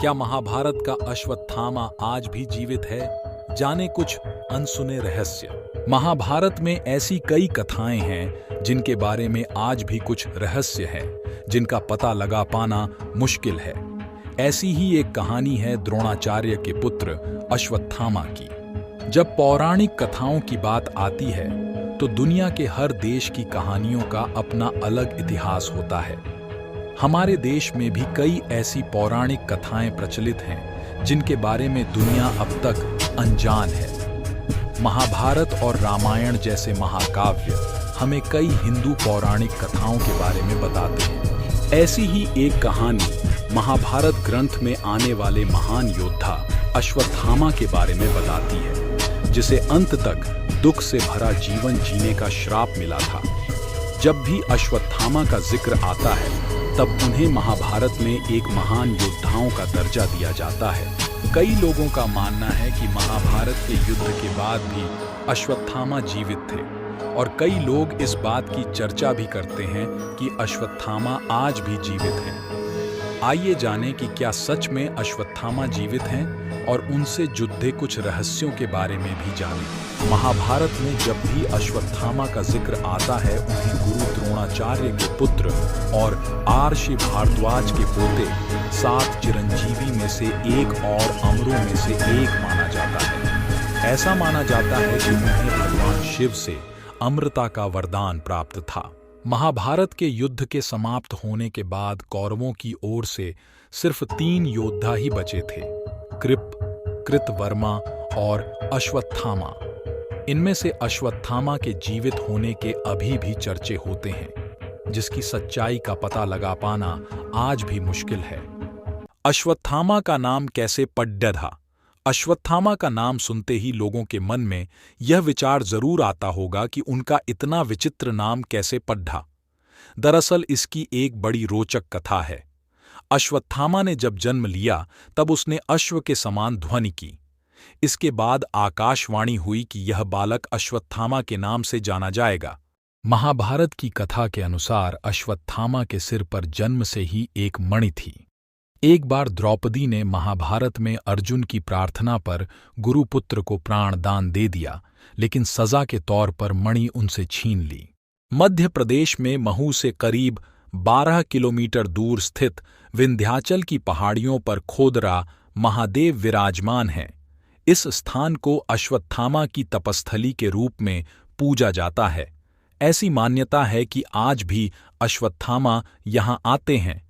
क्या महाभारत का अश्वत्थामा आज भी जीवित है? जाने कुछ अनसुने रहस्य। महाभारत में ऐसी कई कथाएं हैं जिनके बारे में आज भी कुछ रहस्य है, जिनका पता लगा पाना मुश्किल है। ऐसी ही एक कहानी है द्रोणाचार्य के पुत्र अश्वत्थामा की। जब पौराणिक कथाओं की बात आती है तो दुनिया के हर देश की कहानियों का अपना अलग इतिहास होता है। हमारे देश में भी कई ऐसी पौराणिक कथाएं प्रचलित हैं जिनके बारे में दुनिया अब तक अनजान है। महाभारत और रामायण जैसे महाकाव्य हमें कई हिंदू पौराणिक कथाओं के बारे में बताते हैं। ऐसी ही एक कहानी महाभारत ग्रंथ में आने वाले महान योद्धा अश्वत्थामा के बारे में बताती है, जिसे अंत तक दुख से भरा जीवन जीने का श्राप मिला था। जब भी अश्वत्थामा का जिक्र आता है तब उन्हें महाभारत में एक महान योद्धाओं का दर्जा दिया जाता है। कई लोगों का मानना है कि महाभारत के युद्ध के बाद भी अश्वत्थामा जीवित थे, और कई लोग इस बात की चर्चा भी करते हैं कि अश्वत्थामा आज भी जीवित हैं। आइए जानें कि क्या सच में अश्वत्थामा जीवित हैं और उनसे जुड़े कुछ रहस्यों के बारे में भी जानें। महाभारत में जब भी अश्वत्थामा का जिक्र आता है उन्हें गुरु द्रोणाचार्य के पुत्र और आर्षि भारद्वाज के पोते 7 चिरंजीवी में से एक और अमरों में से एक माना जाता है। ऐसा माना जाता है कि उन्हें भगवान शिव से अमृता का वरदान प्राप्त था। महाभारत के युद्ध के समाप्त होने के बाद कौरवों की ओर से सिर्फ 3 योद्धा ही बचे थे, कृप, कृतवर्मा और अश्वत्थामा। इनमें से अश्वत्थामा के जीवित होने के अभी भी चर्चे होते हैं, जिसकी सच्चाई का पता लगा पाना आज भी मुश्किल है। अश्वत्थामा का नाम कैसे पड्डा? अश्वत्थामा का नाम सुनते ही लोगों के मन में यह विचार जरूर आता होगा कि उनका इतना विचित्र नाम कैसे पड्डा। दरअसल इसकी एक बड़ी रोचक कथा है। अश्वत्थामा ने जब जन्म लिया तब उसने अश्व के समान ध्वनि की। इसके बाद आकाशवाणी हुई कि यह बालक अश्वत्थामा के नाम से जाना जाएगा। महाभारत की कथा के अनुसार अश्वत्थामा के सिर पर जन्म से ही एक मणि थी। एक बार द्रौपदी ने महाभारत में अर्जुन की प्रार्थना पर गुरुपुत्र को प्राण दान दे दिया, लेकिन सजा के तौर पर मणि उनसे छीन ली। मध्य प्रदेश में महू से करीब 12 किलोमीटर दूर स्थित विंध्याचल की पहाड़ियों पर खोदरा महादेव विराजमान हैं। इस स्थान को अश्वत्थामा की तपस्थली के रूप में पूजा जाता है। ऐसी मान्यता है कि आज भी अश्वत्थामा यहाँ आते हैं